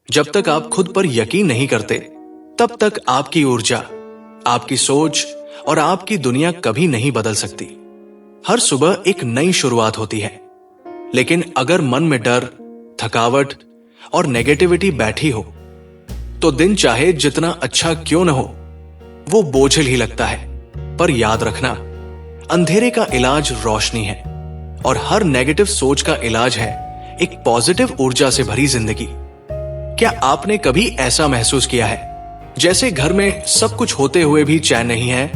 जब तक आप खुद पर यकीन नहीं करते, तब तक आपकी ऊर्जा, आपकी सोच और आपकी दुनिया कभी नहीं बदल सकती। हर सुबह एक नई शुरुआत होती है, लेकिन अगर मन में डर, थकावट और नेगेटिविटी बैठी हो, तो दिन चाहे जितना अच्छा क्यों न हो, वो बोझिल ही लगता है। पर याद रखना, अंधेरे का इलाज रोशनी है और हर नेगेटिव सोच का इलाज है एक पॉजिटिव ऊर्जा से भरी जिंदगी। क्या आपने कभी ऐसा महसूस किया है जैसे घर में सब कुछ होते हुए भी चैन नहीं है,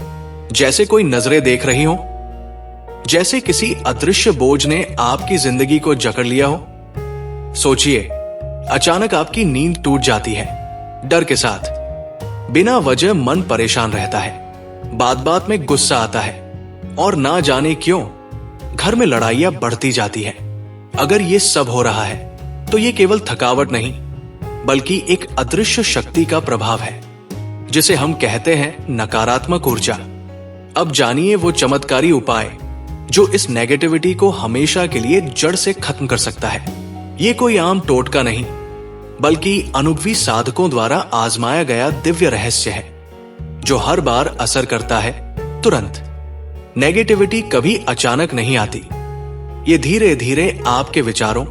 जैसे कोई नजरें देख रही हो, जैसे किसी अदृश्य बोझ ने आपकी जिंदगी को जकड़ लिया हो? सोचिए, अचानक आपकी नींद टूट जाती है, डर के साथ। बिना वजह मन परेशान रहता है, बात बात में गुस्सा आता है और ना जाने क्यों घर में लड़ाइयां बढ़ती जाती है। अगर ये सब हो रहा है तो ये केवल थकावट नहीं, बल्कि एक अदृश्य शक्ति का प्रभाव है, जिसे हम कहते हैं नकारात्मक ऊर्जा। अब जानिए वो चमत्कारी उपाय जो इस नेगेटिविटी को हमेशा के लिए जड़ से खत्म कर सकता है। ये कोई आम टोटका नहीं, बल्कि अनुभवी साधकों द्वारा आजमाया गया दिव्य रहस्य है, जो हर बार असर करता है तुरंत। नेगेटिविटी कभी अचानक नहीं आती, ये धीरे धीरे आपके विचारों,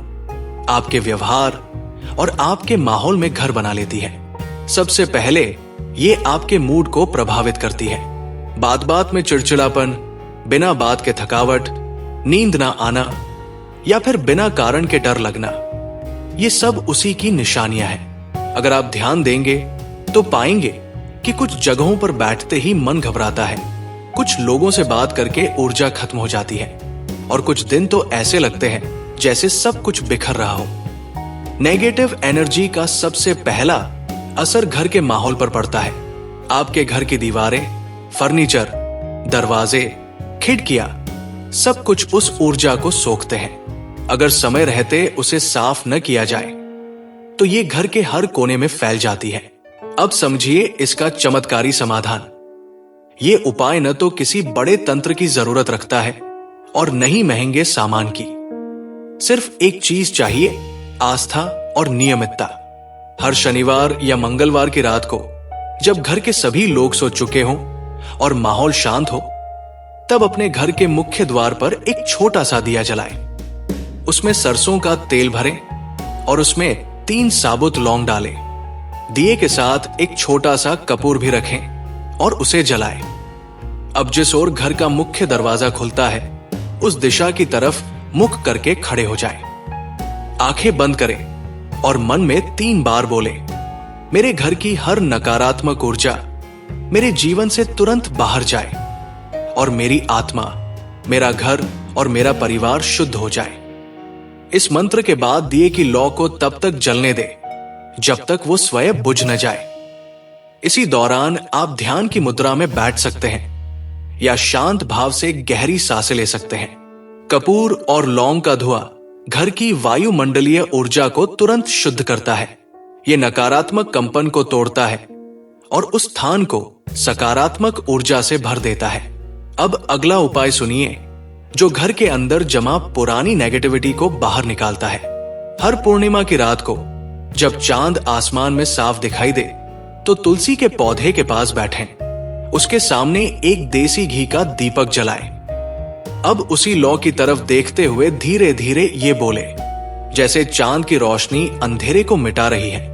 आपके व्यवहार और आपके माहौल में घर बना लेती है। सबसे पहले ये आपके मूड को प्रभावित करती है। बात बात में चिड़चिड़ापन, बिना बात के थकावट, नींद ना आना या फिर बिना कारण के डर लगना, ये सब उसी की निशानियां हैं। अगर आप ध्यान देंगे तो पाएंगे कि कुछ जगहों पर बैठते ही मन घबराता है, कुछ लोगों से बात करके ऊर्जा खत्म हो जाती है और कुछ दिन तो ऐसे लगते हैं जैसे सब कुछ बिखर रहा हो। नेगेटिव एनर्जी का सबसे पहला असर घर के माहौल पर पड़ता है। आपके घर की दीवारें, फर्नीचर, दरवाजे, खिड़कियां, सब कुछ उस ऊर्जा को सोखते हैं। अगर समय रहते उसे साफ न किया जाए तो ये घर के हर कोने में फैल जाती है। अब समझिए इसका चमत्कारी समाधान। ये उपाय न तो किसी बड़े तंत्र की जरूरत रखता है और न ही महंगे सामान की। सिर्फ एक चीज चाहिए, आस्था और नियमितता। हर शनिवार या मंगलवार की रात को जब घर के सभी लोग सो चुके हों और माहौल शांत हो, तब अपने घर के मुख्य द्वार पर एक छोटा सा दिया जलाएं। उसमें सरसों का तेल भरें और उसमें 3 साबुत लौंग डालें। दिए के साथ एक छोटा सा कपूर भी रखें और उसे जलाएं। अब जिस ओर घर का मुख्य दरवाजा खुलता है, उस दिशा की तरफ मुख करके खड़े हो जाएं। आंखें बंद करें और मन में 3 बार बोलें, मेरे घर की हर नकारात्मक ऊर्जा मेरे जीवन से तुरंत बाहर जाए और मेरी आत्मा, मेरा घर और मेरा परिवार शुद्ध हो जाए। इस मंत्र के बाद दिए की लौ को तब तक जलने दे जब तक वो स्वयं बुझ न जाए। इसी दौरान आप ध्यान की मुद्रा में बैठ सकते हैं या शांत भाव से गहरी सांसें ले सकते हैं। कपूर और लौंग का धुआं घर की वायुमंडलीय ऊर्जा को तुरंत शुद्ध करता है। यह नकारात्मक कंपन को तोड़ता है और उस स्थान को सकारात्मक ऊर्जा से भर देता है। अब अगला उपाय सुनिए, जो घर के अंदर जमा पुरानी नेगेटिविटी को बाहर निकालता है। हर पूर्णिमा की रात को जब चांद आसमान में साफ दिखाई दे, तो तुलसी के पौधे के पास बैठें। उसके सामने एक देसी घी का दीपक जलाएं। अब उसी लौ की तरफ देखते हुए धीरे धीरे ये बोले, जैसे चांद की रोशनी अंधेरे को मिटा रही है,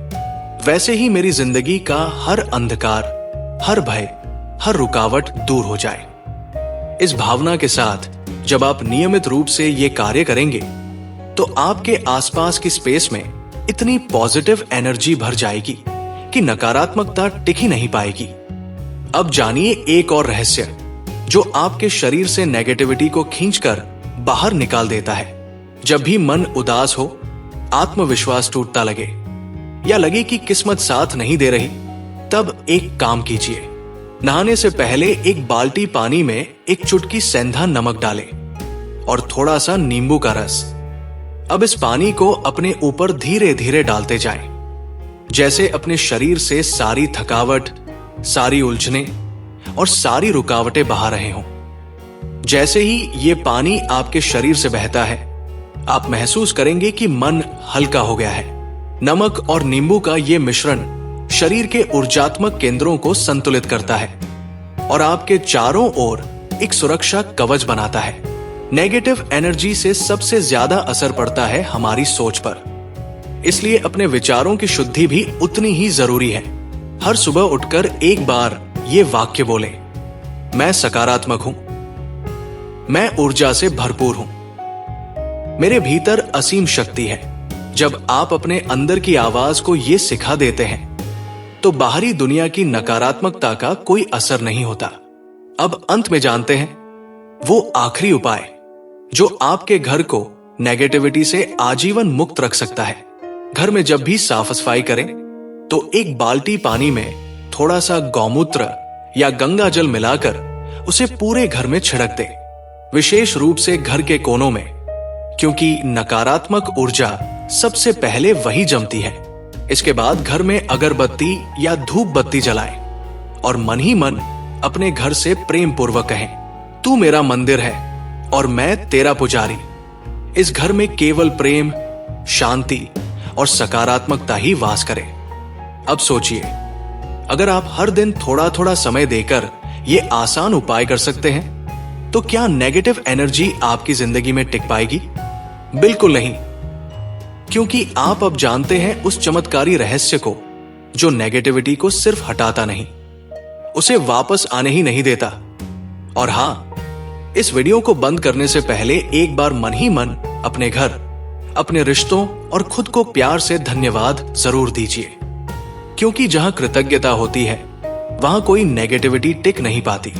वैसे ही मेरी जिंदगी का हर अंधकार, हर भय, हर रुकावट दूर हो जाए। इस भावना के साथ जब आप नियमित रूप से ये कार्य करेंगे, तो आपके आसपास की स्पेस में इतनी पॉजिटिव एनर्जी भर जाएगी कि नकारात्मकता टिक ही नहीं पाएगी। अब जानिए एक और रहस्य जो आपके शरीर से नेगेटिविटी को खींचकर बाहर निकाल देता है। जब भी मन उदास हो, आत्मविश्वास टूटता लगे या लगे कि किस्मत साथ नहीं दे रही, तब एक काम कीजिए। नहाने से पहले एक बाल्टी पानी में एक चुटकी सेंधा नमक डालें और थोड़ा सा नींबू का रस। अब इस पानी को अपने ऊपर धीरे धीरे डालते जाएं, जैसे अपने शरीर से सारी थकावट, सारी उलझने और सारी रुकावटें बहा रहे हों। जैसे ही ये पानी आपके शरीर से बहता है, आप महसूस करेंगे कि मन हल्का हो गया है, नमक और नींबू का ये मिश्रण शरीर के ऊर्जात्मक केंद्रों को संतुलित करता है और आपके चारों ओर एक सुरक्षा कवच बनाता है। नेगेटिव एनर्जी से सबसे ज्यादा असर पड़ता है हमारी सोच पर, इसलिए अपने विचारों की शुद्धि भी उतनी ही जरूरी है। हर सुबह उठकर एक बार ये वाक्य बोलें, मैं सकारात्मक हूं, मैं ऊर्जा से भरपूर हूं, मेरे भीतर असीम शक्ति है। जब आप अपने अंदर की आवाज को ये सिखा देते हैं तो बाहरी दुनिया की नकारात्मकता का कोई असर नहीं होता। अब अंत में जानते हैं वो आखिरी उपाय जो आपके घर को नेगेटिविटी से आजीवन मुक्त रख सकता है। घर में जब भी साफ सफाई करें तो एक बाल्टी पानी में थोड़ा सा गौमूत्र या गंगा जल मिलाकर उसे पूरे घर में छिड़क दें, विशेष रूप से घर के कोनों में, क्योंकि नकारात्मक ऊर्जा सबसे पहले वही जमती है। इसके बाद घर में अगरबत्ती या धूप बत्ती जलाएं और मन ही मन अपने घर से प्रेम पूर्वक कहें, तू मेरा मंदिर है और मैं तेरा पुजारी। इस घर में केवल प्रेम, शांति और सकारात्मकता ही वास करे। अब सोचिए, अगर आप हर दिन थोड़ा थोड़ा समय देकर ये आसान उपाय कर सकते हैं तो क्या नेगेटिव एनर्जी आपकी जिंदगी में टिक पाएगी? बिल्कुल नहीं, क्योंकि आप अब जानते हैं उस चमत्कारी रहस्य को जो नेगेटिविटी को सिर्फ हटाता नहीं, उसे वापस आने ही नहीं देता। और हां, इस वीडियो को बंद करने से पहले एक बार मन ही मन अपने घर, अपने रिश्तों और खुद को प्यार से धन्यवाद जरूर दीजिए, क्योंकि जहां कृतज्ञता होती है वहां कोई नेगेटिविटी टिक नहीं पाती।